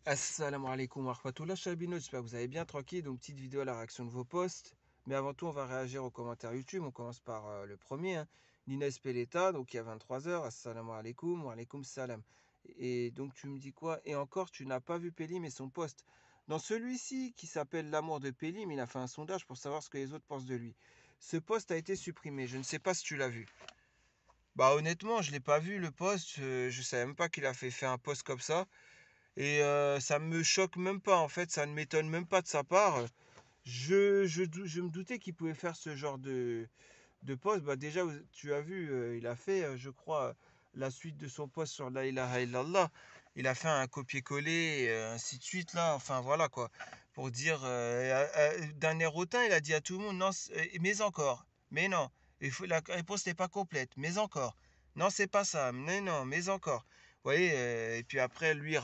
Assalamu alaikum wa rahmatullah Chabino, j'espère que vous allez bien, tranquille. Donc petite vidéo à la réaction de vos posts. Mais avant tout, on va réagir aux commentaires YouTube. On commence par le premier, hein. Nina Espeleta, donc il y a 23 heures. Assalamu alaikum wa alaikum salam. Et donc tu me dis quoi? Et encore, tu n'as pas vu Pélim et son post. Dans celui-ci, qui s'appelle L'amour de Pélim, il a fait un sondage pour savoir ce que les autres pensent de lui. Ce post a été supprimé. Je ne sais pas si tu l'as vu. Bah honnêtement, je l'ai pas vu le post. Je savais même pas qu'il a fait un post comme ça. Et ça me choque même pas, en fait, ça ne m'étonne même pas de sa part. Je me doutais qu'il pouvait faire ce genre de post. Bah, déjà, tu as vu, il a fait, je crois, la suite de son post sur La ilaha illallah. Il a fait un copier-coller, ainsi de suite, là. Enfin, voilà, quoi. Pour dire, d'un air hautain, il a dit à tout le monde, non, mais encore. Mais non. La réponse n'est pas complète. Mais encore. Non, c'est pas ça. Mais non, mais encore. Vous voyez, et puis après, lui,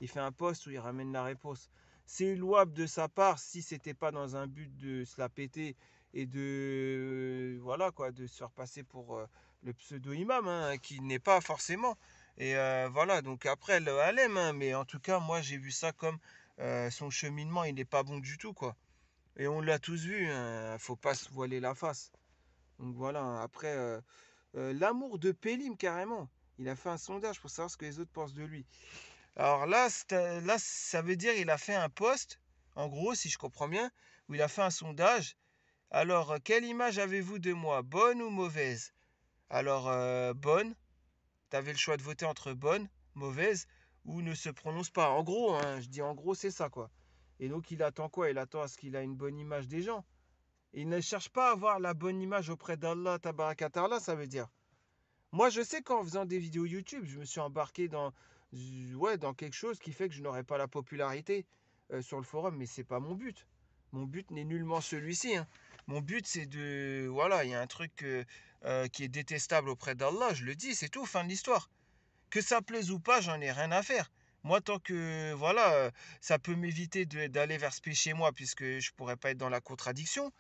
il fait un post où il ramène la réponse. C'est louable de sa part si c'était pas dans un but de se la péter et de voilà quoi, de se faire passer pour le pseudo imam, hein, qui n'est pas forcément. Et voilà, donc après le halem, hein, mais en tout cas moi j'ai vu ça comme son cheminement, il n'est pas bon du tout quoi. Et on l'a tous vu, hein, faut pas se voiler la face. Donc voilà, hein. Après l'amour de Pélim carrément. Il a fait un sondage pour savoir ce que les autres pensent de lui. Alors là, là, ça veut dire il a fait un post, en gros, si je comprends bien, où il a fait un sondage. Alors, quelle image avez-vous de moi, bonne ou mauvaise? Alors, bonne, tu avais le choix de voter entre bonne, mauvaise ou ne se prononce pas. En gros, hein, je dis en gros, c'est ça quoi. Et donc, il attend quoi? Il attend à ce qu'il ait une bonne image des gens. Il ne cherche pas à avoir la bonne image auprès d'Allah, Tabarakatarla, ça veut dire. Moi, je sais qu'en faisant des vidéos YouTube, je me suis embarqué ouais, dans quelque chose qui fait que je n'aurai pas la popularité sur le forum, mais c'est pas mon but. Mon but n'est nullement celui-ci, hein. Mon but, c'est de... Voilà, il y a un truc qui est détestable auprès d'Allah, je le dis, c'est tout, fin de l'histoire. Que ça plaise ou pas, j'en ai rien à faire. Moi, tant que, voilà, ça peut m'éviter d'aller vers ce péché, moi, puisque je pourrais pas être dans la contradiction,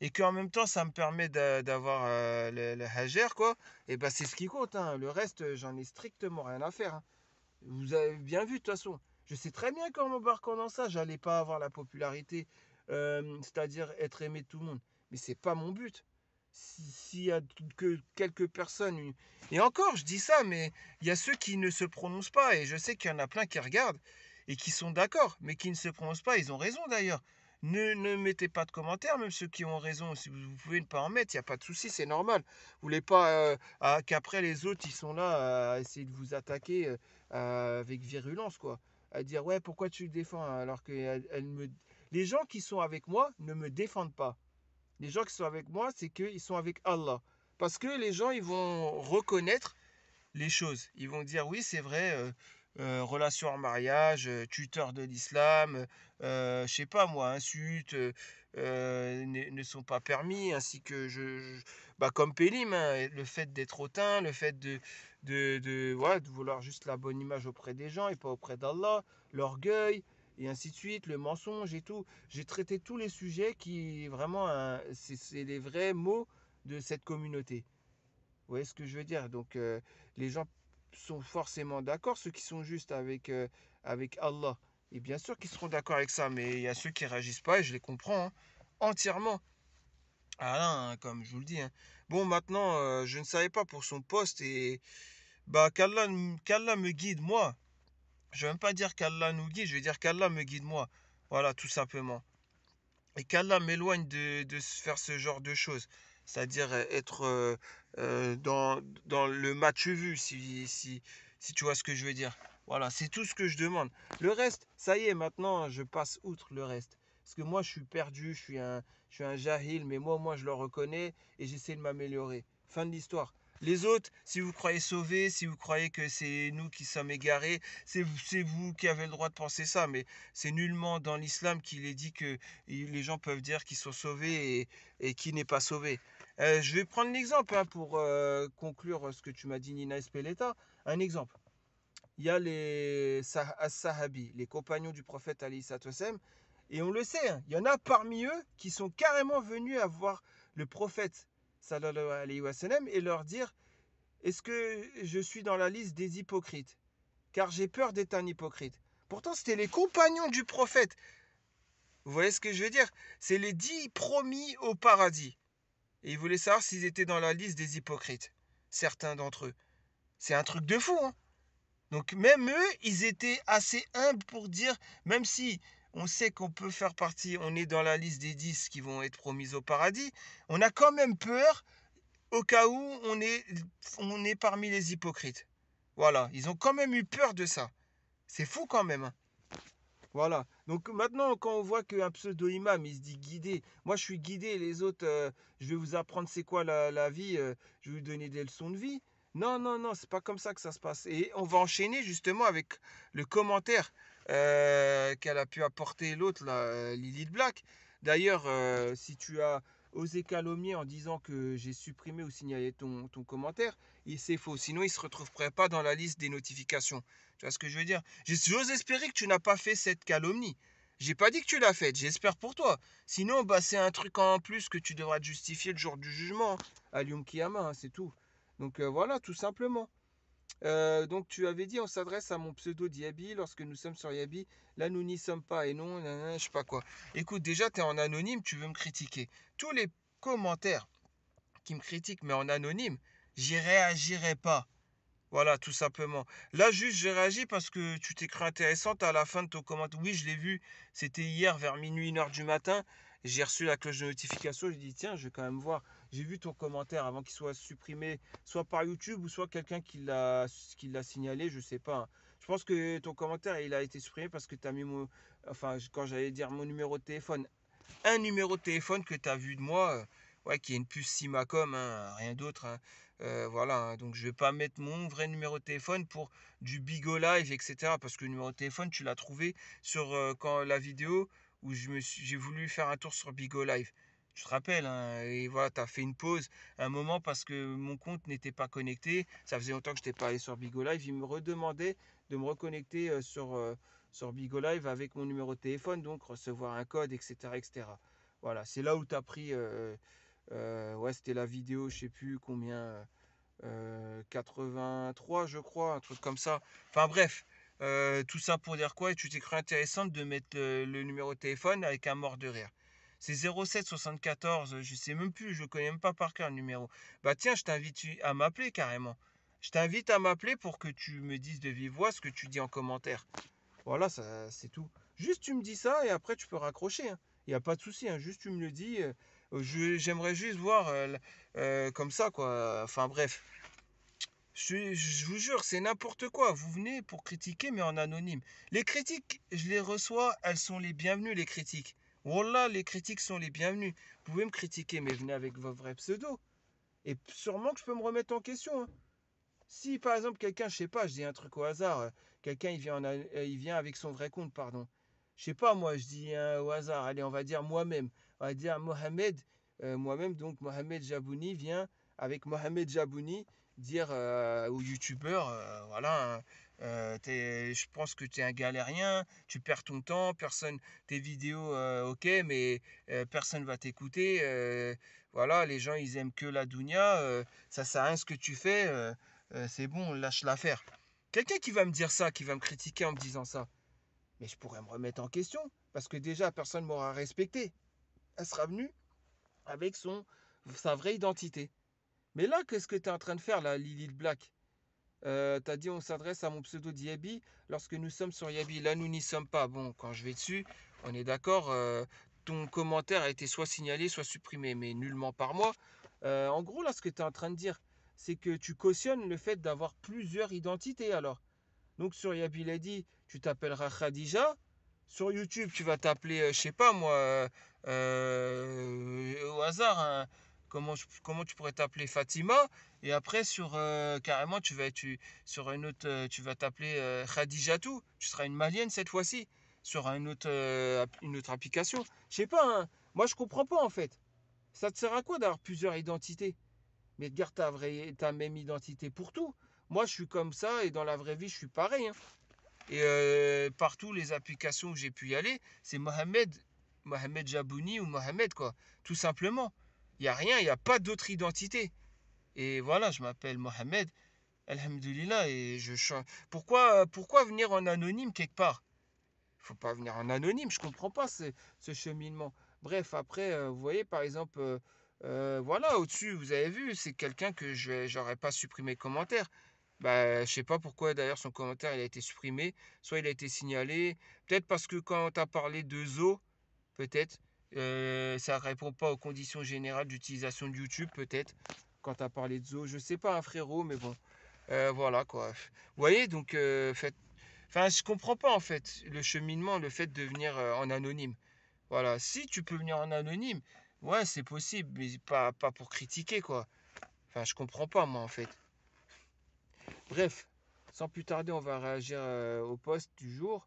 et qu'en même temps, ça me permet d'avoir le hajer, quoi, et ben c'est ce qui compte, hein. Le reste, j'en ai strictement rien à faire, hein. Vous avez bien vu, de toute façon. Je sais très bien qu'en m'embarquant dans ça, j'allais pas avoir la popularité, c'est-à-dire être aimé de tout le monde. Mais c'est pas mon but. S'il y a que quelques personnes, et encore, je dis ça, mais il y a ceux qui ne se prononcent pas, et je sais qu'il y en a plein qui regardent et qui sont d'accord, mais qui ne se prononcent pas. Ils ont raison d'ailleurs. Ne mettez pas de commentaires, même ceux qui ont raison. Si vous pouvez ne pas en mettre, il n'y a pas de souci, c'est normal. Vous voulez pas qu'après les autres, ils sont là à essayer de vous attaquer avec virulence, quoi. À dire, ouais, pourquoi tu le défends alors que les gens qui sont avec moi ne me défendent pas. Les gens qui sont avec moi, c'est qu'ils sont avec Allah. Parce que les gens, ils vont reconnaître les choses. Ils vont dire oui, c'est vrai, relation en mariage, tuteur de l'islam, je sais pas moi, insultes ne sont pas permis, ainsi que bah, comme Pélim, hein, le fait d'être hautain, le fait ouais, de vouloir juste la bonne image auprès des gens et pas auprès d'Allah, l'orgueil. Et ainsi de suite, le mensonge et tout. J'ai traité tous les sujets qui, vraiment, hein, c'est les vrais mots de cette communauté. Vous voyez ce que je veux dire? Donc, les gens sont forcément d'accord, ceux qui sont juste avec Allah. Et bien sûr qu'ils seront d'accord avec ça, mais il y a ceux qui réagissent pas et je les comprends, hein, entièrement. Ah là, hein, comme je vous le dis, hein. Bon, maintenant, je ne savais pas pour son poste et bah qu'Allah me guide, moi. Je ne veux même pas dire qu'Allah nous guide, je veux dire qu'Allah me guide, moi. Voilà, tout simplement. Et qu'Allah m'éloigne de faire ce genre de choses. C'est-à-dire être dans le match vu, si tu vois ce que je veux dire. Voilà, c'est tout ce que je demande. Le reste, ça y est, maintenant, je passe outre le reste. Parce que moi, je suis perdu, je suis un jahil, mais moi, je le reconnais et j'essaie de m'améliorer. Fin de l'histoire. Les autres, si vous croyez sauver, si vous croyez que c'est nous qui sommes égarés, c'est vous qui avez le droit de penser ça, mais c'est nullement dans l'islam qu'il est dit que les gens peuvent dire qu'ils sont sauvés et qui n'est pas sauvé. Je vais prendre l'exemple hein, pour conclure ce que tu m'as dit, Nina Espeleta. Un exemple. Il y a les Sahabi, les compagnons du prophète Ali Sattosem, et on le sait, hein, il y en a parmi eux qui sont carrément venus à voir le prophète sallallahu alayhi wa sallam et leur dire est-ce que je suis dans la liste des hypocrites? Car j'ai peur d'être un hypocrite. Pourtant, c'était les compagnons du prophète. Vous voyez ce que je veux dire? C'est les 10 promis au paradis. Et ils voulaient savoir s'ils étaient dans la liste des hypocrites. Certains d'entre eux. C'est un truc de fou, hein. Donc même eux, ils étaient assez humbles pour dire, même si on sait qu'on peut faire partie, on est dans la liste des 10 qui vont être promis au paradis, on a quand même peur au cas où on est parmi les hypocrites. Voilà, ils ont quand même eu peur de ça. C'est fou quand même, hein. Voilà. Donc maintenant, quand on voit qu'un pseudo-imam, il se dit guidé, moi je suis guidé, les autres, je vais vous apprendre c'est quoi la vie, je vais vous donner des leçons de vie. Non, non, non, c'est pas comme ça que ça se passe. Et on va enchaîner justement avec le commentaire qu'elle a pu apporter l'autre, là, Lilith Black. D'ailleurs, si tu as osé calomnier en disant que j'ai supprimé ou signalé ton commentaire, c'est faux. Sinon, il ne se retrouverait pas dans la liste des notifications. Tu vois ce que je veux dire? J'ose espérer que tu n'as pas fait cette calomnie. J'ai pas dit que tu l'as faite, j'espère pour toi. Sinon, bah, c'est un truc en plus que tu devras te justifier le jour du jugement, à Yom Kiyama, hein, c'est tout. Donc voilà, tout simplement. Donc tu avais dit, on s'adresse à mon pseudo Diaby lorsque nous sommes sur Yabi. Là, nous n'y sommes pas et non, nanana, je sais pas quoi. Écoute, déjà, tu es en anonyme, tu veux me critiquer. Tous les commentaires qui me critiquent, mais en anonyme, j'y réagirai pas. Voilà, tout simplement. Là, juste, j'ai réagi parce que tu t'es cru intéressante à la fin de ton commentaire. Oui, je l'ai vu. C'était hier vers minuit, 1h du matin. J'ai reçu la cloche de notification. J'ai dit, tiens, je vais quand même voir. J'ai vu ton commentaire avant qu'il soit supprimé, soit par YouTube ou soit quelqu'un qui l'a signalé. Je sais pas, hein. Je pense que ton commentaire, il a été supprimé parce que tu as mis mon. Enfin, quand j'allais dire mon numéro de téléphone. Un numéro de téléphone que tu as vu de moi, ouais, qui est une puce Simacom, hein, rien d'autre, hein. Voilà, hein. Donc je vais pas mettre mon vrai numéro de téléphone pour du Bigo Live, etc. Parce que le numéro de téléphone, tu l'as trouvé sur quand la vidéo où j'ai voulu faire un tour sur Bigo Live. Tu te rappelles, hein, et voilà, tu as fait une pause un moment parce que mon compte n'était pas connecté. Ça faisait longtemps que je n'étais pas allé sur Bigo Live. Il me redemandait de me reconnecter sur Bigo Live avec mon numéro de téléphone, donc recevoir un code, etc. etc. Voilà, c'est là où tu as pris, ouais, c'était la vidéo, je sais plus combien, 83 je crois, un truc comme ça. Enfin bref, tout ça pour dire quoi? Et tu t'es cru intéressante de mettre le numéro de téléphone avec un mort de rire. C'est 07 74, je sais même plus, je connais même pas par cœur le numéro. Bah tiens, je t'invite à m'appeler carrément. Je t'invite à m'appeler pour que tu me dises de vive voix ce que tu dis en commentaire. Voilà, ça, c'est tout. Juste tu me dis ça et après tu peux raccrocher, hein. Il n'y a pas de souci, hein. Juste tu me le dis. J'aimerais juste voir comme ça, quoi. Enfin bref. Je vous jure, c'est n'importe quoi. Vous venez pour critiquer, mais en anonyme. Les critiques, je les reçois, elles sont les bienvenues, les critiques. Wallah, les critiques sont les bienvenues. Vous pouvez me critiquer, mais venez avec vos vrais pseudos. Et sûrement que je peux me remettre en question, hein. Si par exemple quelqu'un, je sais pas, je dis un truc au hasard, quelqu'un il vient avec son vrai compte, pardon. Je sais pas, moi, je dis au hasard, allez, on va dire moi-même. On va dire Mohamed, moi-même, donc Mohamed Jabouni vient avec Mohamed Jabouni dire aux youtubeurs, voilà, hein, je pense que tu es un galérien, tu perds ton temps, personne, tes vidéos, ok, mais personne va t'écouter. Voilà, les gens, ils aiment que la dounia, ça sert à rien ce que tu fais. C'est bon, lâche l'affaire. Quelqu'un qui va me dire ça, qui va me critiquer en me disant ça, mais je pourrais me remettre en question, parce que déjà, personne ne m'aura respecté. Elle sera venue avec sa vraie identité. Mais là, qu'est-ce que tu es en train de faire, là, Lily Black? T'as dit on s'adresse à mon pseudo Diaby lorsque nous sommes sur Yabi. Là, nous n'y sommes pas. Bon, quand je vais dessus, on est d'accord. Ton commentaire a été soit signalé, soit supprimé, mais nullement par moi. En gros, là, ce que tu es en train de dire, c'est que tu cautionnes le fait d'avoir plusieurs identités alors. Donc sur Yabi Lady, tu t'appelleras Khadija. Sur YouTube, tu vas t'appeler, je sais pas moi, au hasard, hein, comment tu pourrais t'appeler Fatima. Et après, carrément, sur une autre, tu vas t'appeler Khadijatou. Tu seras une malienne cette fois-ci, sur une autre application. Je sais pas, hein. Moi je comprends pas en fait. Ça te sert à quoi d'avoir plusieurs identités? Mais garde ta même identité pour tout. Moi, je suis comme ça et dans la vraie vie, je suis pareil, hein. Et partout, les applications où j'ai pu y aller, c'est Mohamed Jabouni ou Mohamed, quoi. Tout simplement. Il n'y a rien, il n'y a pas d'autre identité. Et voilà, je m'appelle Mohamed, Alhamdulillah, et je chante. Pourquoi venir en anonyme quelque part? faut pas venir en anonyme. Je comprends pas ce cheminement. Bref, après, vous voyez, par exemple, voilà, au-dessus, vous avez vu, c'est quelqu'un que j'aurais pas supprimé le commentaire. Bah, je sais pas pourquoi d'ailleurs son commentaire il a été supprimé. Soit il a été signalé. Peut-être parce que quand tu as parlé de Zo, peut-être, ça répond pas aux conditions générales d'utilisation de YouTube, peut-être. Quand tu as parlé de Zo, je sais pas, un frérot, mais bon. Voilà quoi. Vous voyez, donc enfin, je comprends pas en fait le cheminement, le fait de venir en anonyme. Voilà, si tu peux venir en anonyme, ouais, c'est possible, mais pas pour critiquer quoi. Enfin, je comprends pas moi en fait. Bref, sans plus tarder, on va réagir au post du jour.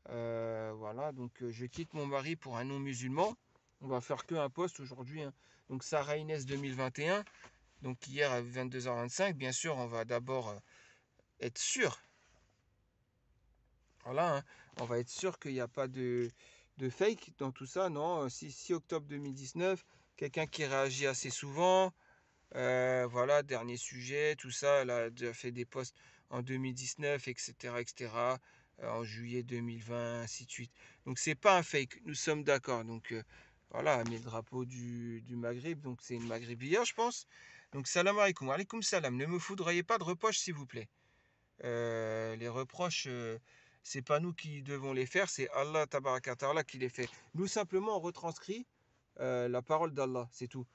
Voilà, donc je quitte mon mari pour un non-musulman. On va faire que un post aujourd'hui, hein. Donc Sarah Inès 2021. Donc hier à 22h25, bien sûr, on va d'abord être sûr. Voilà, hein, on va être sûr qu'il n'y a pas de fake dans tout ça, non. 6 octobre 2019, quelqu'un qui réagit assez souvent. Voilà, dernier sujet, tout ça. Elle a déjà fait des posts en 2019, etc., etc. En juillet 2020, ainsi de suite. Donc c'est pas un fake, nous sommes d'accord. Donc voilà, elle met le drapeau du Maghreb, donc c'est une Maghrébière, je pense. Donc salam alaikum, alaikum salam. Ne me foudroyez pas de reproches, s'il vous plaît. Les reproches, c'est pas nous qui devons les faire, c'est Allah Tabaraka Ta'ala qui les fait. Nous simplement on retranscrit la parole d'Allah, c'est tout.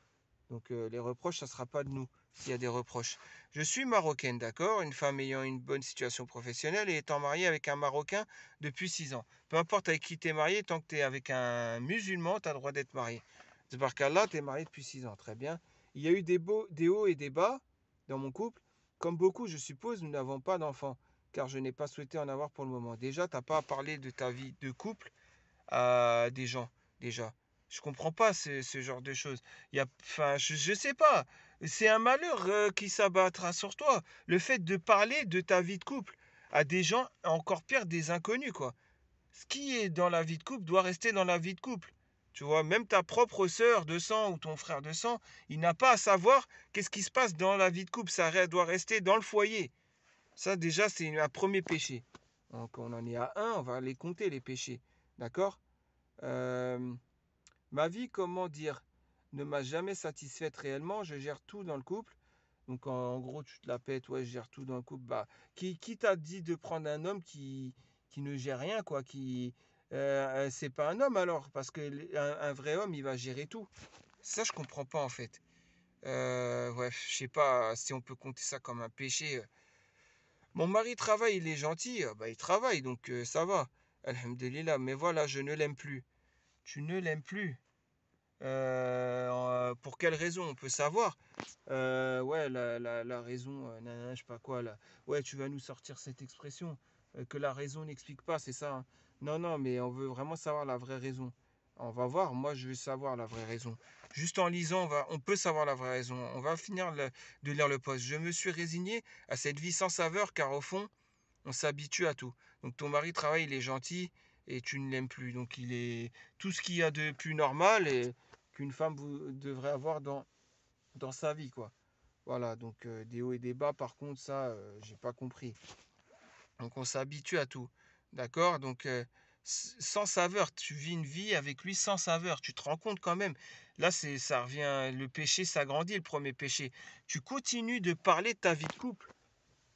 Donc les reproches, ça sera pas de nous s'il y a des reproches. Je suis marocaine, d'accord, une femme ayant une bonne situation professionnelle et étant mariée avec un Marocain depuis 6 ans. Peu importe avec qui tu es marié, tant que tu es avec un musulman, tu as le droit d'être marié. C'est parce qu'Allah, tu es marié depuis 6 ans, très bien. Il y a eu des hauts et des bas dans mon couple. Comme beaucoup, je suppose, nous n'avons pas d'enfants, car je n'ai pas souhaité en avoir pour le moment. Déjà, tu n'as pas à parler de ta vie de couple à des gens, déjà. Je comprends pas ce genre de choses. Enfin, je sais pas. C'est un malheur qui s'abattra sur toi. Le fait de parler de ta vie de couple à des gens, encore pire, des inconnus, quoi. Ce qui est dans la vie de couple doit rester dans la vie de couple. Tu vois, même ta propre sœur de sang ou ton frère de sang, il n'a pas à savoir qu'est-ce qui se passe dans la vie de couple. Ça doit rester dans le foyer. Ça, déjà, c'est un premier péché. Donc, on en est à un, on va les compter, les péchés. D'accord. Euh, Ma vie, comment dire, ne m'a jamais satisfaite réellement. Je gère tout dans le couple. Donc en gros, tu te la pètes, ouais, je gère tout dans le couple. Bah, qui t'a dit de prendre un homme qui ne gère rien, quoi, c'est pas un homme alors, parce que un vrai homme, il va gérer tout. Ça, je comprends pas en fait. Ouais, je sais pas si on peut compter ça comme un péché. Mon mari travaille, il est gentil, bah il travaille, donc ça va. Alhamdulillah, mais voilà, je ne l'aime plus. Tu ne l'aimes plus. Pour quelle raison? On peut savoir. Ouais, la raison, nanana, je sais pas quoi, là. Ouais, tu vas nous sortir cette expression, que la raison n'explique pas, c'est ça, hein. Non, non, mais on veut vraiment savoir la vraie raison. On va voir, moi je veux savoir la vraie raison. Juste en lisant, on peut savoir la vraie raison. On va finir de lire le post. Je me suis résigné à cette vie sans saveur car au fond, on s'habitue à tout. Donc ton mari travaille, il est gentil et tu ne l'aimes plus. Donc il est tout ce qu'il y a de plus normal et qu'une femme devrait avoir dans sa vie, quoi. Voilà, donc des hauts et des bas, par contre, ça, j'ai pas compris. Donc on s'habitue à tout. D'accord. Donc sans saveur, tu vis une vie avec lui sans saveur. Tu te rends compte quand même. Là, ça revient, le péché s'agrandit, le premier péché. Tu continues de parler de ta vie de couple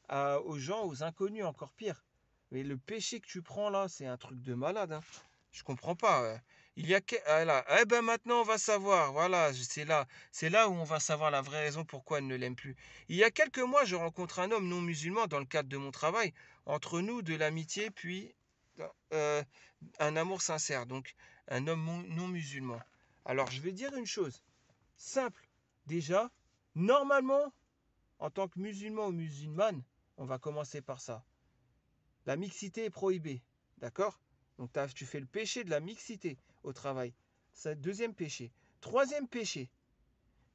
aux gens, aux inconnus, encore pire. Mais le péché que tu prends là, c'est un truc de malade, hein. Je comprends pas. Il y a ah là. Eh ben maintenant on va savoir. Voilà, c'est là où on va savoir la vraie raison pourquoi elle ne l'aime plus. Il y a quelques mois, je rencontre un homme non musulman dans le cadre de mon travail. Entre nous, de l'amitié, puis euh, un amour sincère. Donc un homme non musulman. Alors je vais dire une chose simple. Déjà, normalement, en tant que musulman ou musulmane, on va commencer par ça. La mixité est prohibée. D'accord. Donc tu fais le péché de la mixité au travail. C'est le deuxième péché. Troisième péché.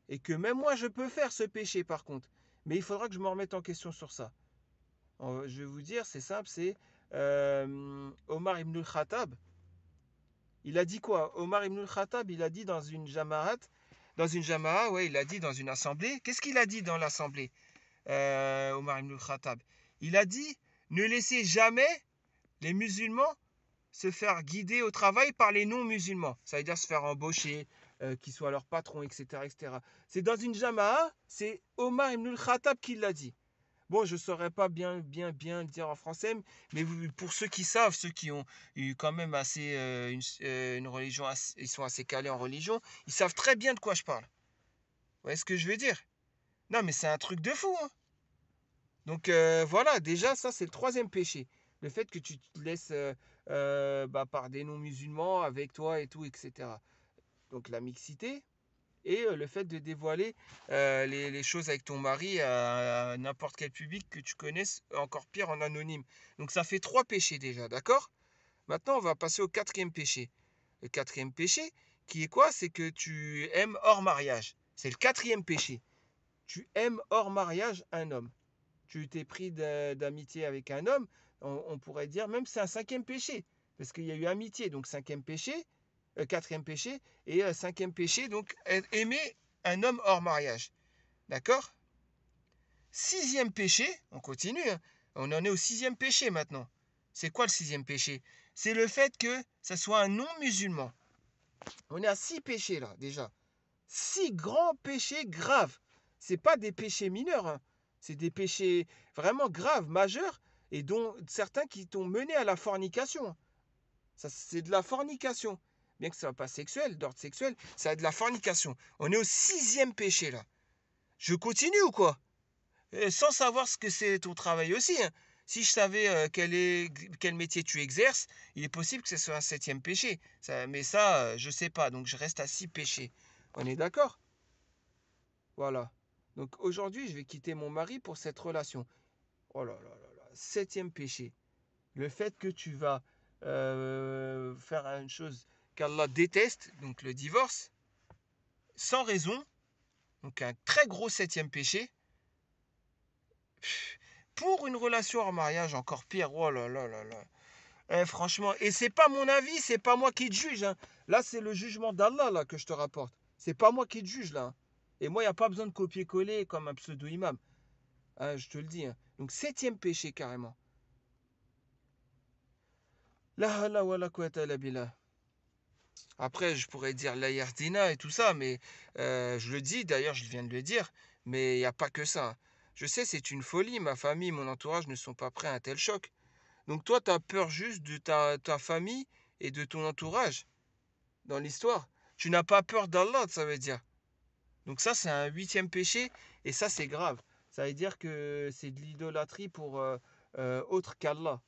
Et que même moi je peux faire ce péché par contre. Mais il faudra que je me remette en question sur ça. Je vais vous dire, c'est simple, c'est Omar ibn al-Khattab. Il a dit quoi? Omar ibn al-Khattab, il a dit dans une jama'a, ouais, il a dit dans une assemblée. Qu'est-ce qu'il a dit dans l'assemblée, Omar ibn al-Khattab? Il a dit, ne laissez jamais les musulmans se faire guider au travail par les non-musulmans. Ça veut dire se faire embaucher, qu'ils soient leurs patrons, etc., etc. C'est dans une jama'a, c'est Omar ibn al-Khattab qui l'a dit. Bon, je ne saurais pas bien le dire en français, mais pour ceux qui savent, ceux qui ont eu quand même assez une religion, ils sont assez calés en religion, ils savent très bien de quoi je parle. Vous voyez ce que je veux dire? Non, mais c'est un truc de fou, hein. Donc voilà, déjà, ça, c'est le troisième péché. Le fait que tu te laisses par des non-musulmans avec toi et tout, etc. Donc la mixité et le fait de dévoiler les choses avec ton mari à n'importe quel public que tu connaisses, encore pire en anonyme. Donc ça fait trois péchés déjà, d'accord? Maintenant, on va passer au quatrième péché. Le quatrième péché, qui est quoi? C'est que tu aimes hors mariage. C'est le quatrième péché. Tu aimes hors mariage un homme. Tu t'es pris d'amitié avec un homme, on pourrait dire même c'est un cinquième péché, parce qu'il y a eu amitié, donc cinquième péché, quatrième péché, et cinquième péché, donc aimer un homme hors mariage. D'accord? Sixième péché, on continue, hein. On en est au sixième péché maintenant. C'est quoi le sixième péché? C'est le fait que ça soit un non-musulman. On est à six péchés là, déjà. Six grands péchés graves. C'est pas des péchés mineurs, hein. C'est des péchés vraiment graves, majeurs, et dont certains qui t'ont mené à la fornication. Ça, c'est de la fornication. Bien que ce soit pas sexuel, d'ordre sexuel, c'est de la fornication. On est au sixième péché là. Je continue ou quoi? Sans savoir ce que c'est ton travail aussi, hein. Si je savais quel métier tu exerces, il est possible que ce soit un septième péché. Mais ça, je sais pas. Donc je reste à six péchés. On est d'accord? Voilà. Donc aujourd'hui, je vais quitter mon mari pour cette relation. Oh là là là là. Septième péché. Le fait que tu vas faire une chose qu'Allah déteste, donc le divorce, sans raison. Donc un très gros septième péché. Pour une relation en mariage, encore pire. Oh là là là là. Franchement, et c'est pas mon avis, c'est pas moi qui te juge, hein. Là, c'est le jugement d'Allah là que je te rapporte. C'est pas moi qui te juge là, hein. Et moi, il n'y a pas besoin de copier-coller comme un pseudo-imam. Hein, je te le dis, hein. Donc, septième péché carrément. La hawla wa la quwwata illa billah. Après, je pourrais dire la yardina et tout ça, mais je le dis, d'ailleurs, je viens de le dire, mais il n'y a pas que ça, hein. Je sais, c'est une folie, ma famille, mon entourage ne sont pas prêts à un tel choc. Donc toi, tu as peur juste de ta famille et de ton entourage dans l'histoire. Tu n'as pas peur d'Allah, ça veut dire. Donc ça, c'est un huitième péché, et ça, c'est grave. Ça veut dire que c'est de l'idolâtrie pour autre qu'Allah.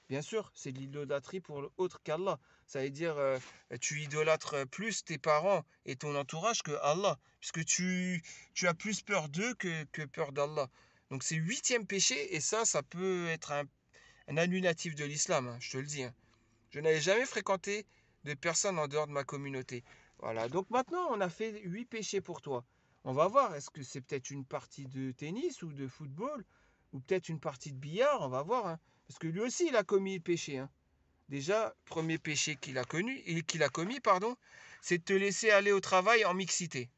Bien sûr, c'est de l'idolâtrie pour autre qu'Allah. Ça veut dire tu idolâtres plus tes parents et ton entourage que Allah, puisque tu as plus peur d'eux que peur d'Allah. Donc c'est huitième péché, et ça peut être un annulatif de l'islam, hein, je te le dis, hein. Je n'avais jamais fréquenté de personnes en dehors de ma communauté. Voilà, donc maintenant on a fait 8 péchés pour toi. On va voir, est-ce que c'est peut-être une partie de tennis ou de football, ou peut-être une partie de billard, on va voir, hein. Parce que lui aussi il a commis le péché, hein. Déjà, premier péché qu'il a commis, pardon, c'est de te laisser aller au travail en mixité.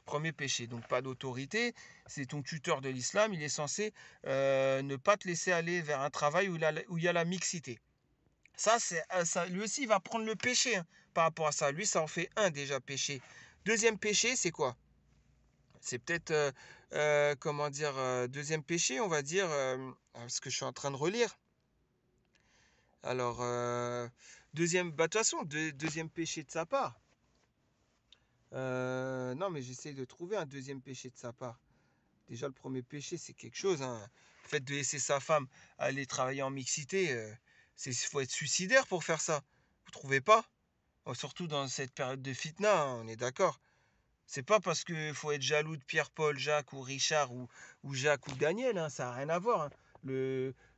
Premier péché, donc pas d'autorité, c'est ton tuteur de l'islam, il est censé ne pas te laisser aller vers un travail où il y a la mixité. Ça, lui aussi, il va prendre le péché, hein, par rapport à ça. Lui, ça en fait un déjà péché. Deuxième péché, c'est quoi? C'est peut-être, comment dire, deuxième péché, on va dire, parce que je suis en train de relire. Alors, deuxième, bah, de toute façon, deuxième péché de sa part. Non, mais j'essaie de trouver un deuxième péché de sa part. Déjà, le premier péché, c'est quelque chose, hein. Le fait de laisser sa femme aller travailler en mixité, faut être suicidaire pour faire ça. Vous trouvez pas? Oh, surtout dans cette période de fitna, hein, on est d'accord. C'est pas parce qu'il faut être jaloux de Pierre, Paul, Jacques ou Richard ou Jacques ou Daniel, hein, ça n'a rien à voir, hein.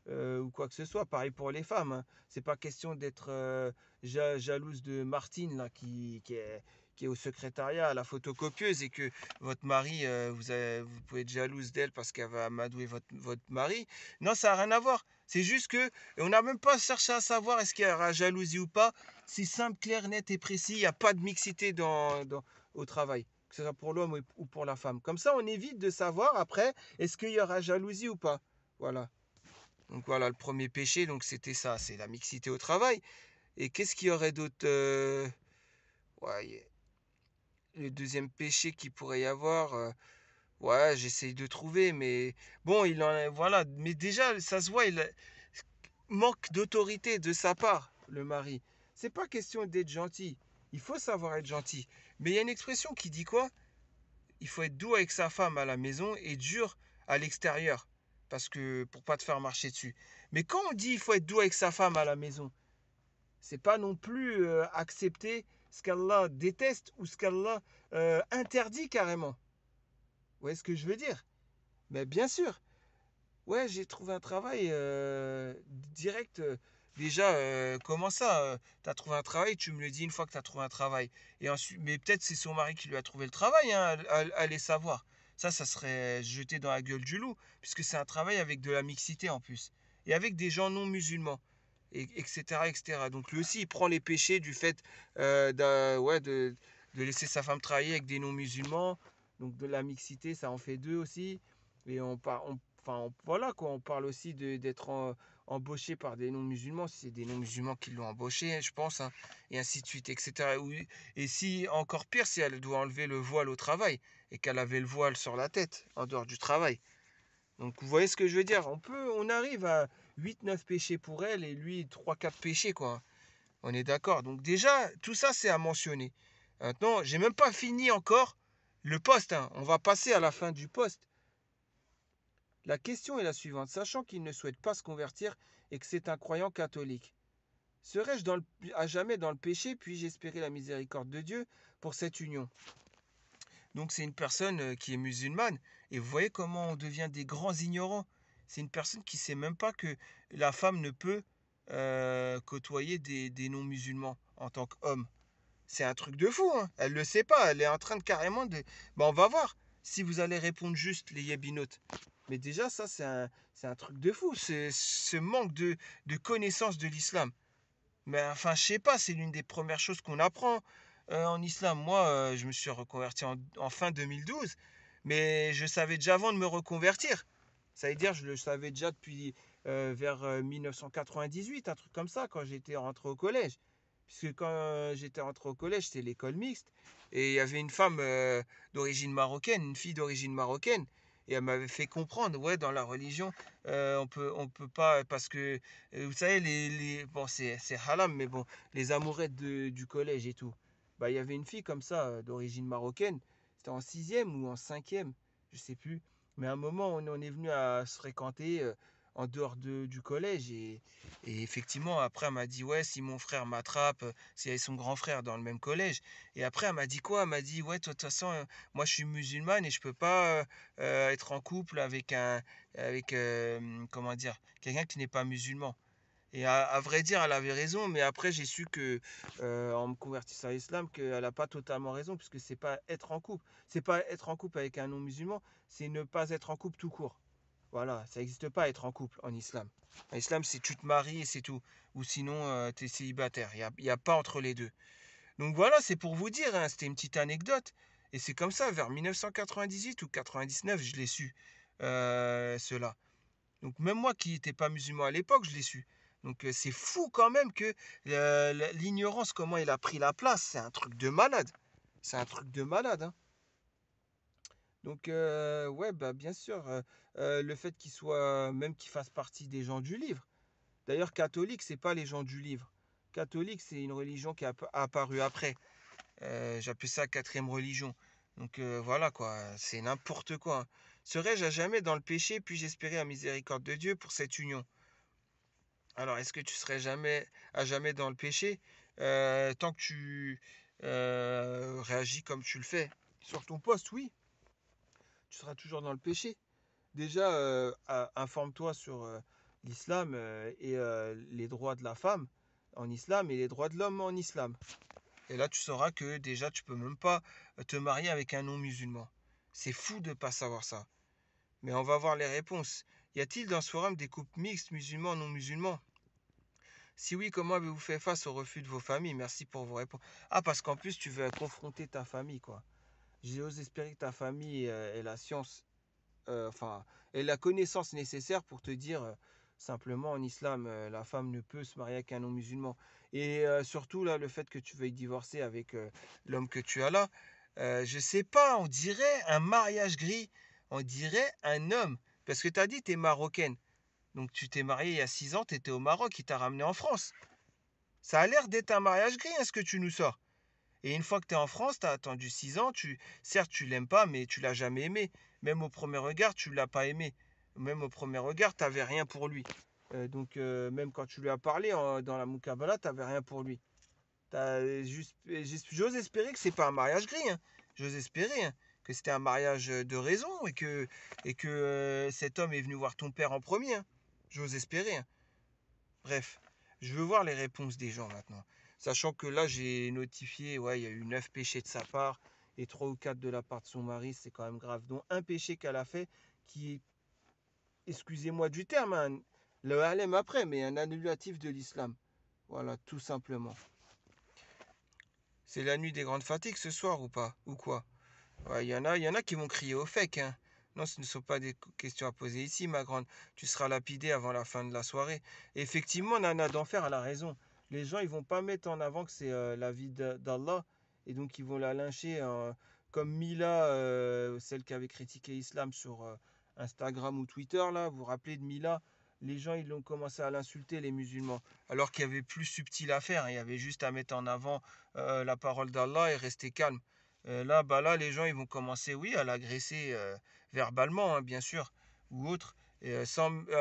Ou quoi que ce soit, pareil pour les femmes, hein. C'est pas question d'être jalouse de Martine là, qui est au secrétariat à la photocopieuse, et que votre mari, vous pouvez être jalouse d'elle parce qu'elle va amadouer votre mari. Non, ça n'a rien à voir. C'est juste que on n'a même pas cherché à savoir est-ce qu'il y aura jalousie ou pas. C'est simple, clair, net et précis. Il n'y a pas de mixité au travail, que ce soit pour l'homme ou pour la femme. Comme ça, on évite de savoir après, est-ce qu'il y aura jalousie ou pas. Voilà. Donc voilà, le premier péché, donc c'était ça, c'est la mixité au travail. Et qu'est-ce qu'il y aurait d'autre ouais, le deuxième péché qu'il pourrait y avoir, ouais, j'essaye de trouver, mais bon, voilà. Mais déjà, ça se voit, manque d'autorité de sa part, le mari. C'est pas question d'être gentil. Il faut savoir être gentil. Mais il y a une expression qui dit quoi? Il faut être doux avec sa femme à la maison et dur à l'extérieur. Parce que pour pas te faire marcher dessus. Mais quand on dit il faut être doux avec sa femme à la maison, c'est pas non plus accepter ce qu'Allah déteste ou ce qu'Allah interdit carrément. Vous voyez ce que je veux dire? Mais bien sûr, ouais, j'ai trouvé un travail direct. Déjà, comment ça? T'as trouvé un travail, tu me le dis une fois que t'as trouvé un travail. Et ensuite, mais peut-être c'est son mari qui lui a trouvé le travail, hein, allez savoir. Ça serait jeté dans la gueule du loup, puisque c'est un travail avec de la mixité en plus. Et avec des gens non musulmans, etc., etc. Donc lui aussi, il prend les péchés du fait ouais, de laisser sa femme travailler avec des non musulmans. Donc de la mixité, ça en fait deux aussi. Et enfin, voilà quoi, on parle aussi d'être embauché par des non-musulmans, si c'est des non-musulmans qui l'ont embauché, je pense, hein, et ainsi de suite, etc. Et si, encore pire, si elle doit enlever le voile au travail, et qu'elle avait le voile sur la tête, en dehors du travail. Donc vous voyez ce que je veux dire? On arrive à 8 9 péchés pour elle, et lui 3 4 péchés, quoi. On est d'accord. Donc déjà, tout ça, c'est à mentionner. Maintenant, j'ai même pas fini encore le poste, hein. On va passer à la fin du poste. La question est la suivante. Sachant qu'il ne souhaite pas se convertir et que c'est un croyant catholique, serais-je à jamais dans le péché, puis-je espérer la miséricorde de Dieu pour cette union? Donc c'est une personne qui est musulmane, et vous voyez comment on devient des grands ignorants. C'est une personne qui ne sait même pas que la femme ne peut côtoyer des non-musulmans en tant qu'homme. C'est un truc de fou, hein. Elle ne le sait pas, elle est en train de carrément de... Ben, on va voir si vous allez répondre juste, les yébinotes. Mais déjà, ça, c'est un truc de fou, ce manque de connaissance de l'islam. Mais enfin, je sais pas, c'est l'une des premières choses qu'on apprend en islam. Moi, je me suis reconverti en fin 2012, mais je savais déjà avant de me reconvertir. Ça veut dire, je le savais déjà depuis vers 1998, un truc comme ça, quand j'étais rentré au collège. Puisque quand j'étais rentré au collège, c'était l'école mixte, et il y avait une femme d'origine marocaine, une fille d'origine marocaine, et elle m'avait fait comprendre, ouais, dans la religion, on peut pas, parce que vous savez, bon, c'est haram, mais bon, les amourettes du collège et tout. Bah, il y avait une fille comme ça, d'origine marocaine. C'était en sixième ou en cinquième, je sais plus. Mais à un moment, on en est venu à se fréquenter en dehors du collège. Et effectivement, après, elle m'a dit, ouais, si mon frère m'attrape, s'il y avait son grand frère dans le même collège. Et après, elle m'a dit quoi? Elle m'a dit, ouais, de toute façon, moi, je suis musulmane et je peux pas être en couple avec comment dire, quelqu'un qui n'est pas musulman. Et à vrai dire, elle avait raison, mais après j'ai su que en me convertissant à l'islam, qu'elle n'a pas totalement raison, puisque c'est pas être en couple. C'est pas être en couple avec un non-musulman, c'est ne pas être en couple tout court. Voilà, ça n'existe pas être en couple en islam. En islam, c'est tu te maries et c'est tout. Ou sinon, tu es célibataire. Il y a pas entre les deux. Donc voilà, c'est pour vous dire, hein, c'était une petite anecdote. Et c'est comme ça, vers 1998 ou 99, je l'ai su, cela. Donc même moi qui n'étais pas musulman à l'époque, je l'ai su. Donc c'est fou quand même que l'ignorance, comment il a pris la place, c'est un truc de malade. C'est un truc de malade, hein. Donc ouais, bah bien sûr, le fait qu'il soit, même qu'il fasse partie des gens du livre. D'ailleurs, catholique, c'est pas les gens du livre. Catholique, c'est une religion qui a apparu après. J'appelle ça quatrième religion. Donc voilà quoi, c'est n'importe quoi, hein. Serais-je à jamais dans le péché, puis j'espérais la miséricorde de Dieu pour cette union? Alors, est-ce que tu serais jamais à jamais dans le péché tant que tu réagis comme tu le fais sur ton poste? Oui, tu seras toujours dans le péché. Déjà, informe-toi sur l'islam et les droits de la femme en islam et les droits de l'homme en islam. Et là, tu sauras que déjà, tu peux même pas te marier avec un non-musulman. C'est fou de ne pas savoir ça. Mais on va voir les réponses. Y a-t-il dans ce forum des couples mixtes musulmans non musulmans? Si oui, comment avez-vous fait face au refus de vos familles? Merci pour vos réponses. Ah, parce qu'en plus, tu veux confronter ta famille, quoi. J'ose espérer que ta famille ait la science, enfin, ait la connaissance nécessaire pour te dire Simplement, en islam, la femme ne peut se marier avec un non-musulman. Et surtout, là, le fait que tu veuilles divorcer avec l'homme que tu as là, je sais pas, on dirait un mariage gris, on dirait un homme. Parce que tu as dit, tu es marocaine. Donc tu t'es marié il y a 6 ans, tu étais au Maroc, il t'a ramené en France. Ça a l'air d'être un mariage gris, hein, ce que tu nous sors. Et une fois que tu es en France, tu as attendu 6 ans, certes tu l'aimes pas, mais tu l'as jamais aimé. Même au premier regard, tu l'as pas aimé. Même au premier regard, tu n'avais rien pour lui. Donc même quand tu lui as parlé dans la Moukabala, tu n'avais rien pour lui. J'ose espérer que c'est pas un mariage gris, hein. J'ose espérer, hein, que c'était un mariage de raison et que cet homme est venu voir ton père en premier, hein. J'ose espérer, hein. Bref, je veux voir les réponses des gens maintenant. Sachant que là, j'ai notifié, ouais, il y a eu 9 péchés de sa part et 3 ou 4 de la part de son mari, c'est quand même grave. Dont un péché qu'elle a fait qui est, excusez-moi du terme, le halem après, mais un annulatif de l'islam. Voilà, tout simplement. C'est la nuit des grandes fatigues ce soir ou pas? Ou quoi? Ouais, il y en a qui vont crier au fake, hein. Non, ce ne sont pas des questions à poser ici, ma grande. Tu seras lapidée avant la fin de la soirée. Et effectivement, Nana d'Enfer, elle a raison. Les gens, ils vont pas mettre en avant que c'est la vie d'Allah. Et donc, ils vont la lyncher comme Mila, celle qui avait critiqué l'islam sur Instagram ou Twitter, là. Vous vous rappelez de Mila? Les gens, ils ont commencé à l'insulter, les musulmans. Alors qu'il y avait plus subtil à faire, hein. Il y avait juste à mettre en avant la parole d'Allah et rester calme. Là, bah là, les gens ils vont commencer, oui, à l'agresser verbalement, hein, bien sûr, ou autre. Et,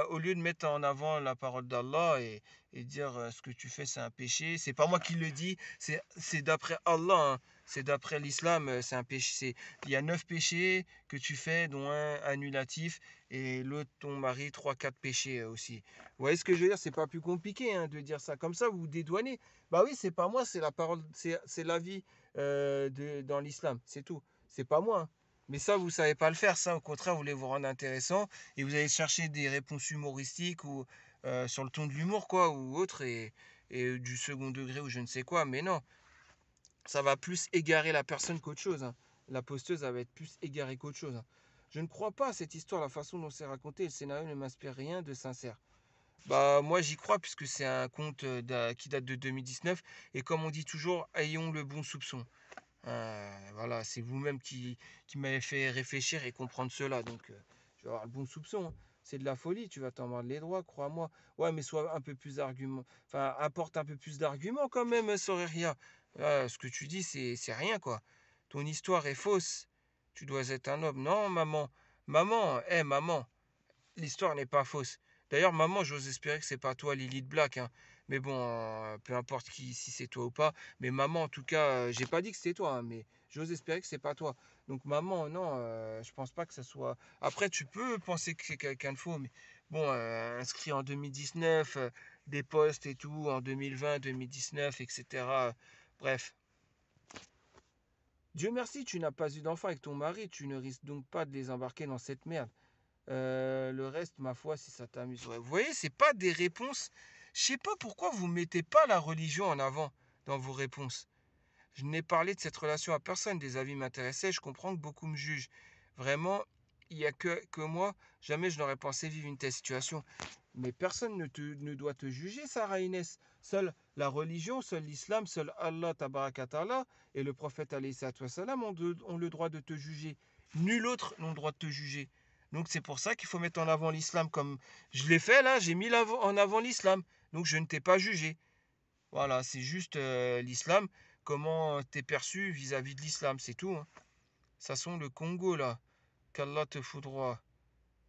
au lieu de mettre en avant la parole d'Allah et dire ce que tu fais, c'est un péché. C'est pas moi qui le dis, c'est d'après Allah, hein. C'est d'après l'islam, c'est un péché. Il y a 9 péchés que tu fais, dont un annulatif, et l'autre, ton mari, trois quatre péchés aussi. Vous voyez ce que je veux dire? C'est pas plus compliqué, hein, de dire ça. Comme ça, vous vous dédouanez. Bah oui, c'est pas moi, c'est la parole, c'est l'avis dans l'islam, c'est tout. C'est pas moi, hein. Mais ça, vous savez pas le faire. Ça, au contraire, vous voulez vous rendre intéressant et vous allez chercher des réponses humoristiques ou sur le ton de l'humour, quoi, ou autre, et du second degré ou je ne sais quoi. Mais non, ça va plus égarer la personne qu'autre chose, hein. La posteuse, elle va être plus égarée qu'autre chose, hein. Je ne crois pas à cette histoire, la façon dont c'est raconté. Le scénario ne m'inspire rien de sincère. Bah moi j'y crois puisque c'est un conte qui date de 2019 et comme on dit toujours, ayons le bon soupçon. Voilà, c'est vous-même qui m'avez fait réfléchir et comprendre cela, donc je vais avoir le bon soupçon, hein. C'est de la folie, tu vas t'en mordre les doigts, crois-moi. Ouais, mais sois un peu plus argument, enfin apporte un peu plus d'arguments quand même, Soreria. Ce que tu dis, c'est rien quoi. Ton histoire est fausse. Tu dois être un homme. Non, maman. Maman, maman. L'histoire n'est pas fausse. D'ailleurs, maman, j'ose espérer que c'est pas toi, Lily de Black, hein. Mais bon, peu importe qui, si c'est toi ou pas. Mais maman, en tout cas, j'ai pas dit que c'était toi, hein, mais j'ose espérer que c'est pas toi. Donc maman, non, je pense pas que ça soit. Après, tu peux penser que c'est quelqu'un de faux, mais bon, inscrit en 2019, des posts et tout, en 2020, 2019, etc. Bref. Dieu merci, tu n'as pas eu d'enfant avec ton mari, tu ne risques donc pas de les embarquer dans cette merde. Le reste, ma foi, si ça t'amuse. Ouais, vous voyez, c'est pas des réponses. Je sais pas pourquoi vous mettez pas la religion en avant dans vos réponses. Je n'ai parlé de cette relation à personne. Des avis m'intéressaient. Je comprends que beaucoup me jugent. Vraiment, il n'y a que moi. Jamais je n'aurais pensé vivre une telle situation. Mais personne ne doit te juger, Sarah Inès. Seule la religion, seul l'islam, seul Allah tabarakatala et le prophète alayhi salam ont le droit de te juger. Nul autre n'a le droit de te juger. Donc c'est pour ça qu'il faut mettre en avant l'islam comme je l'ai fait là, j'ai mis en avant l'islam. Donc je ne t'ai pas jugé. Voilà, c'est juste l'islam, comment t'es perçu vis-à-vis de l'islam, c'est tout, hein. Ça sent le Congo là. Qu'Allah te foudroie.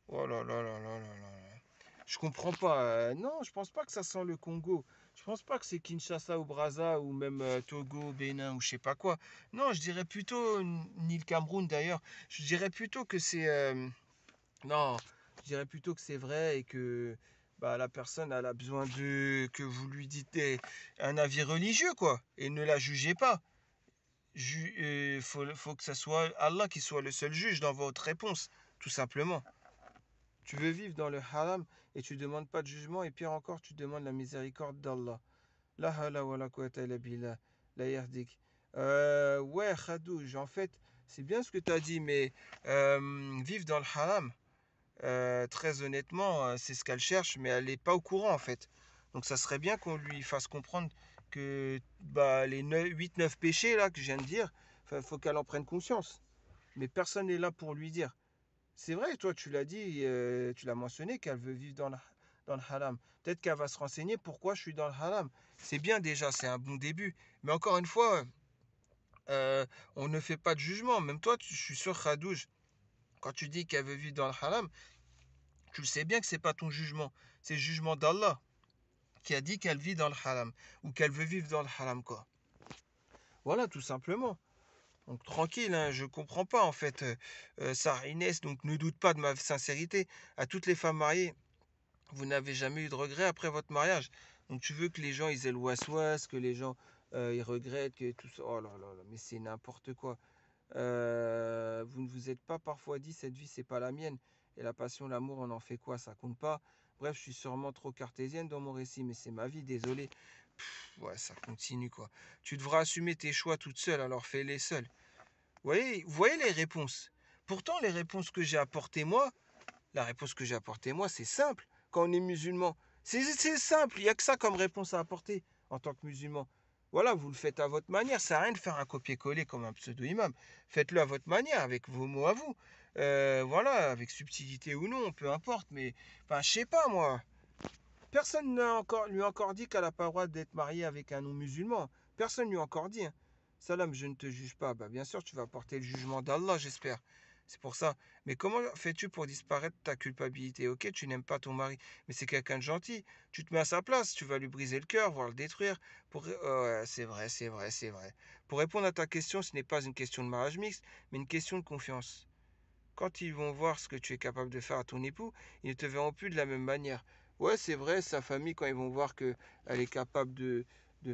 Oh là là là là là là. Je comprends pas. Non, je pense pas que ça sent le Congo. Je pense pas que c'est Kinshasa ou Brazza ou même Togo, Bénin ou je sais pas quoi. Non, je dirais plutôt ni le Cameroun d'ailleurs. Je dirais plutôt que c'est non, je dirais plutôt que c'est vrai et que bah, la personne elle a besoin de que vous lui dites un avis religieux quoi et ne la jugez pas. Faut que ça soit Allah qui soit le seul juge dans votre réponse, tout simplement. Tu veux vivre dans le haram et tu demandes pas de jugement et pire encore tu demandes la miséricorde d'Allah. La hawla wa la quwwata illa billah. La yardik. Ouais, Khadouj, en fait, c'est bien ce que tu as dit, mais vivre dans le haram, très honnêtement, c'est ce qu'elle cherche, mais elle n'est pas au courant en fait. Donc ça serait bien qu'on lui fasse comprendre que bah, les 8-9 péchés là que je viens de dire, faut qu'elle en prenne conscience. Mais personne n'est là pour lui dire. C'est vrai, toi tu l'as dit, tu l'as mentionné qu'elle veut vivre dans le haram. Peut-être qu'elle va se renseigner pourquoi je suis dans le haram. C'est bien déjà, c'est un bon début. Mais encore une fois, on ne fait pas de jugement. Même toi, je suis sûr, Khadouj, quand tu dis qu'elle veut vivre dans le haram, tu le sais bien que c'est pas ton jugement. C'est le jugement d'Allah qui a dit qu'elle vit dans le haram ou qu'elle veut vivre dans le haram, quoi. Voilà, tout simplement. Donc tranquille, hein, je comprends pas en fait, Sarah Inès, donc ne doute pas de ma sincérité. À toutes les femmes mariées, vous n'avez jamais eu de regrets après votre mariage. Donc tu veux que les gens ils aient le was-was, que les gens ils regrettent, que tout ça. Oh là là là, mais c'est n'importe quoi. Vous ne vous êtes pas parfois dit cette vie c'est pas la mienne. Et la passion, l'amour, on en fait quoi? Ça compte pas. Bref, je suis sûrement trop cartésienne dans mon récit, mais c'est ma vie, désolé. Ouais, ça continue quoi. Tu devras assumer tes choix toute seule, alors fais-les seule. Vous voyez les réponses. Pourtant, les réponses que j'ai apportées moi, la réponse que j'ai apportée moi, c'est simple quand on est musulman. C'est simple, il n'y a que ça comme réponse à apporter en tant que musulman. Voilà, vous le faites à votre manière. Ça sert à rien de faire un copier-coller comme un pseudo-imam. Faites-le à votre manière, avec vos mots à vous. Voilà, avec subtilité ou non, peu importe. Mais, enfin, je sais pas moi. Personne lui a encore dit qu'elle n'a pas le droit d'être mariée avec un non-musulman. Personne ne lui a encore dit, hein. Salam, je ne te juge pas. Bah, bien sûr, tu vas porter le jugement d'Allah, j'espère. C'est pour ça. Mais comment fais-tu pour disparaître ta culpabilité? Ok, tu n'aimes pas ton mari, mais c'est quelqu'un de gentil. Tu te mets à sa place, tu vas lui briser le cœur, voire le détruire. Ouais, c'est vrai, c'est vrai, c'est vrai. Pour répondre à ta question, ce n'est pas une question de mariage mixte, mais une question de confiance. Quand ils vont voir ce que tu es capable de faire à ton époux, ils ne te verront plus de la même manière. Ouais, c'est vrai, sa famille, quand ils vont voir qu'elle est capable de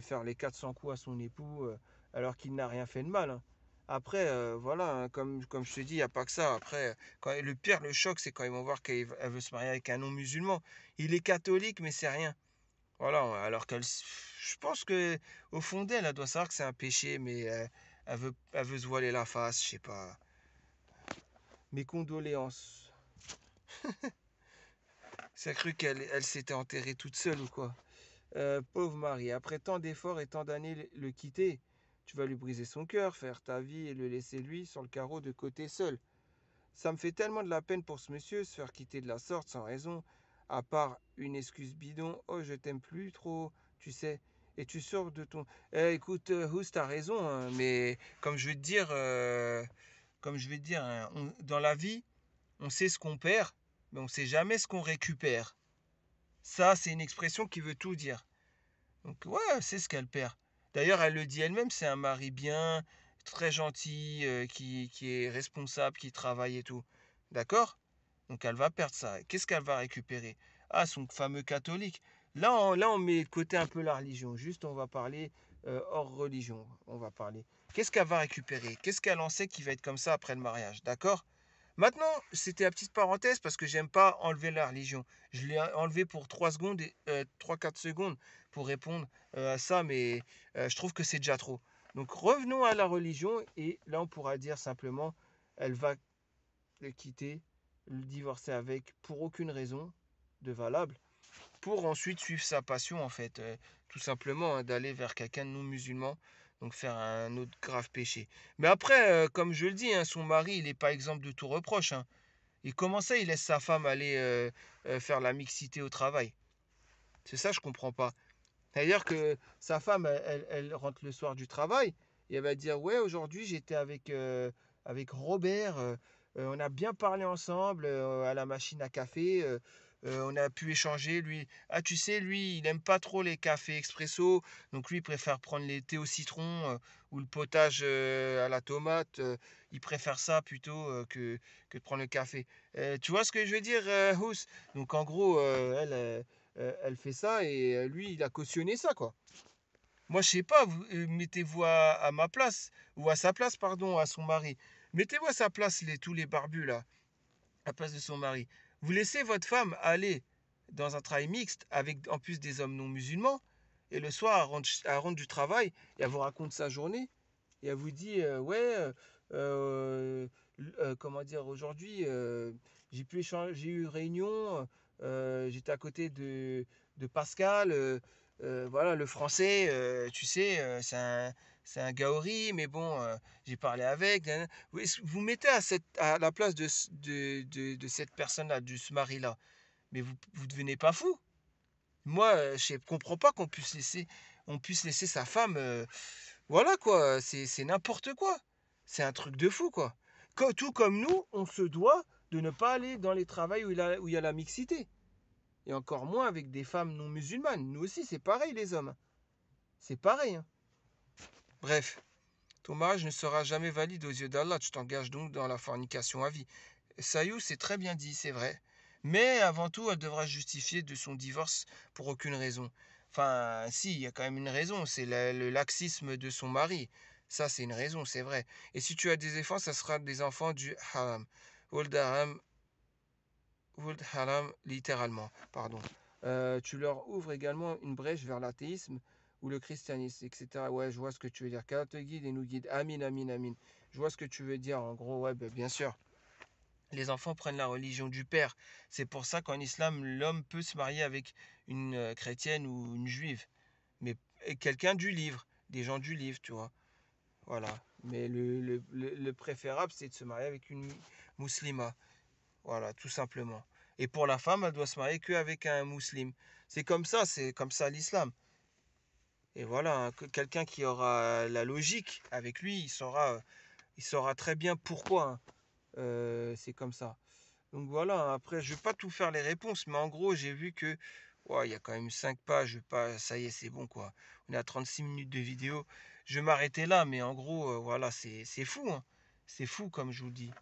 faire les 400 coups à son époux, alors qu'il n'a rien fait de mal, hein. Après, voilà, hein, comme je te dis, il n'y a pas que ça. Après, le pire, le choc, c'est quand ils vont voir qu'elle veut se marier avec un non-musulman. Il est catholique, mais c'est rien. Voilà, alors je pense que au fond d'elle, elle doit savoir que c'est un péché, mais elle veut se voiler la face, je sais pas. Mes condoléances. Ça a cru qu'elle s'était enterrée toute seule ou quoi? Pauvre Marie, après tant d'efforts et tant d'années le quitter, tu vas lui briser son cœur, faire ta vie et le laisser lui sur le carreau de côté seul. Ça me fait tellement de la peine pour ce monsieur, se faire quitter de la sorte sans raison, à part une excuse bidon. Oh, je t'aime plus trop, tu sais. Et tu sors de ton. Écoute, Hous, t'as raison, hein, mais comme je vais te dire, hein, dans la vie, on sait ce qu'on perd, mais on sait jamais ce qu'on récupère. Ça, c'est une expression qui veut tout dire. Donc, ouais, c'est ce qu'elle perd. D'ailleurs, elle le dit elle-même, c'est un mari bien, très gentil, qui est responsable, qui travaille et tout. D'accord? Donc, elle va perdre ça. Qu'est-ce qu'elle va récupérer? Ah, son fameux catholique. Là, on met de côté un peu la religion. Juste, on va parler hors religion. On va parler. Qu'est-ce qu'elle va récupérer? Qu'est-ce qu'elle en sait qui va être comme ça après le mariage? D'accord? Maintenant, c'était la petite parenthèse parce que j'aime pas enlever la religion. Je l'ai enlevé pour 3 secondes, 3-4 secondes pour répondre à ça, mais je trouve que c'est déjà trop. Donc revenons à la religion et là on pourra dire simplement, elle va le quitter, le divorcer avec pour aucune raison de valable, pour ensuite suivre sa passion en fait, tout simplement, hein, d'aller vers quelqu'un de non musulman, donc faire un autre grave péché. Mais après, comme je le dis, hein, son mari, il n'est pas exemple de tout reproche, hein. Et comment ça, il laisse sa femme aller faire la mixité au travail? C'est ça, je comprends pas. C'est-à-dire que sa femme, elle rentre le soir du travail et elle va dire, ouais, aujourd'hui j'étais avec Robert, on a bien parlé ensemble à la machine à café, on a pu échanger, lui. Ah, tu sais, lui, il n'aime pas trop les cafés expresso, donc lui, il préfère prendre les thés au citron ou le potage à la tomate, il préfère ça plutôt que de prendre le café. Tu vois ce que je veux dire, Hous? Donc en gros, elle fait ça et lui, il a cautionné ça, quoi. Moi, je sais pas, mettez-vous à ma place, ou à sa place, pardon, à son mari. Mettez-vous à sa place, tous les barbus, là, à la place de son mari. Vous laissez votre femme aller dans un travail mixte avec en plus des hommes non musulmans, et le soir, elle rentre du travail, et elle vous raconte sa journée, et elle vous dit, ouais, Comment dire, aujourd'hui, j'ai eu réunion, j'étais à côté de Pascal, voilà, le français, tu sais, c'est un Gaori, mais bon, j'ai parlé avec. Vous vous mettez à la place de cette personne-là, de ce mari-là, mais vous devenez pas fou. Moi, je ne comprends pas on puisse laisser sa femme. Voilà quoi, c'est n'importe quoi. C'est un truc de fou quoi. Tout comme nous, on se doit de ne pas aller dans les travails où il y a la mixité. Et encore moins avec des femmes non musulmanes. Nous aussi, c'est pareil les hommes. C'est pareil, hein. Bref, ton mariage ne sera jamais valide aux yeux d'Allah. Tu t'engages donc dans la fornication à vie. Sayou, c'est très bien dit, c'est vrai. Mais avant tout, elle devra justifier de son divorce pour aucune raison. Enfin, si, il y a quand même une raison, c'est le laxisme de son mari. Ça, c'est une raison, c'est vrai. Et si tu as des enfants, ça sera des enfants du haram. Old haram, old haram, littéralement, pardon. Tu leur ouvres également une brèche vers l'athéisme ou le christianisme, etc. Ouais, je vois ce que tu veux dire. Qu'Allah te guide et nous guide. Amin, amin, amin. Je vois ce que tu veux dire. En gros, ouais, ben, bien sûr. Les enfants prennent la religion du père. C'est pour ça qu'en islam, l'homme peut se marier avec une chrétienne ou une juive. Mais quelqu'un du livre, des gens du livre, tu vois. Voilà. Mais le préférable, c'est de se marier avec une musulmane. Voilà, tout simplement. Et pour la femme, elle doit se marier qu'avec un musulman. C'est comme ça l'islam. Et voilà, hein, quelqu'un qui aura la logique avec lui, il saura très bien pourquoi, hein. C'est comme ça. Donc voilà, après, je vais pas tout faire les réponses, mais en gros, j'ai vu que ouais, il y a quand même 5 pages, je vais pas, ça y est, c'est bon quoi. On est à 36 minutes de vidéo. Je vais m'arrêter là, mais en gros, voilà, c'est fou, hein. C'est fou, comme je vous le dis.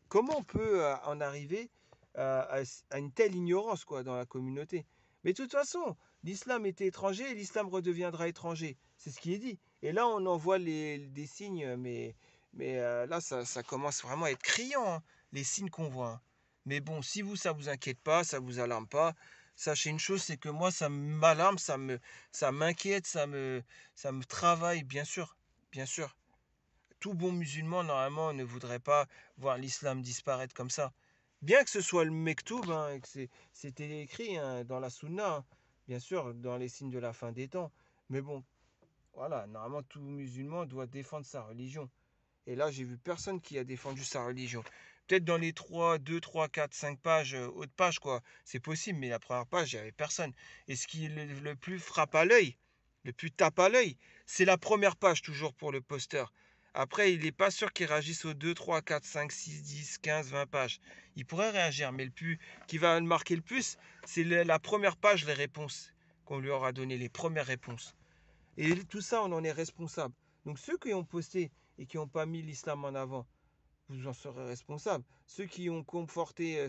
Comment on peut en arriver à une telle ignorance quoi, dans la communauté? Mais de toute façon, l'islam était étranger et l'islam redeviendra étranger. C'est ce qui est dit. Et là, on en voit des signes, mais là, ça commence vraiment à être criant, hein, les signes qu'on voit, hein. Mais bon, si vous, ça vous inquiète pas, ça vous alarme pas, sachez une chose, c'est que moi, ça m'alarme, ça m'inquiète, ça me travaille, bien sûr, bien sûr. Tout bon musulman, normalement, ne voudrait pas voir l'islam disparaître comme ça. Bien que ce soit le Mektoub, hein, et que c'était écrit hein, dans la Sunna, hein, bien sûr, dans les signes de la fin des temps. Mais bon, voilà, normalement, tout musulman doit défendre sa religion. Et là, j'ai vu personne qui a défendu sa religion. Peut-être dans les 5 pages, hautes pages, quoi. C'est possible, mais la première page, il n'y avait personne. Et ce qui le plus frappe à l'œil, le plus tape à l'œil, c'est la première page, toujours pour le poster. Après, il n'est pas sûr qu'il réagisse aux 2, 3, 4, 5, 6, 10, 15, 20 pages. Il pourrait réagir, mais le plus qui va le marquer le plus, c'est la première page, les réponses qu'on lui aura donné, les premières réponses. Et tout ça, on en est responsable. Donc ceux qui ont posté et qui n'ont pas mis l'islam en avant, vous en serez responsable. Ceux qui ont conforté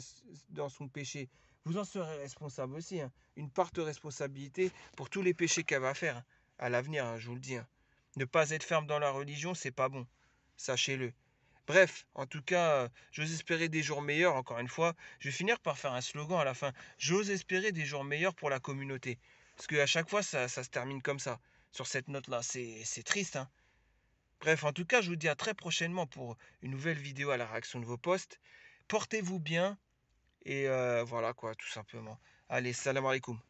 dans son péché, vous en serez responsable aussi, hein. Une part de responsabilité pour tous les péchés qu'elle va faire hein, à l'avenir, hein, je vous le dis, hein. Ne pas être ferme dans la religion, c'est pas bon. Sachez-le. Bref, en tout cas, j'ose espérer des jours meilleurs, encore une fois. Je vais finir par faire un slogan à la fin. J'ose espérer des jours meilleurs pour la communauté. Parce qu'à chaque fois, ça se termine comme ça. Sur cette note-là, c'est triste, hein. Bref, en tout cas, je vous dis à très prochainement pour une nouvelle vidéo à la réaction de vos posts. Portez-vous bien et voilà quoi, tout simplement. Allez, salam alaikum.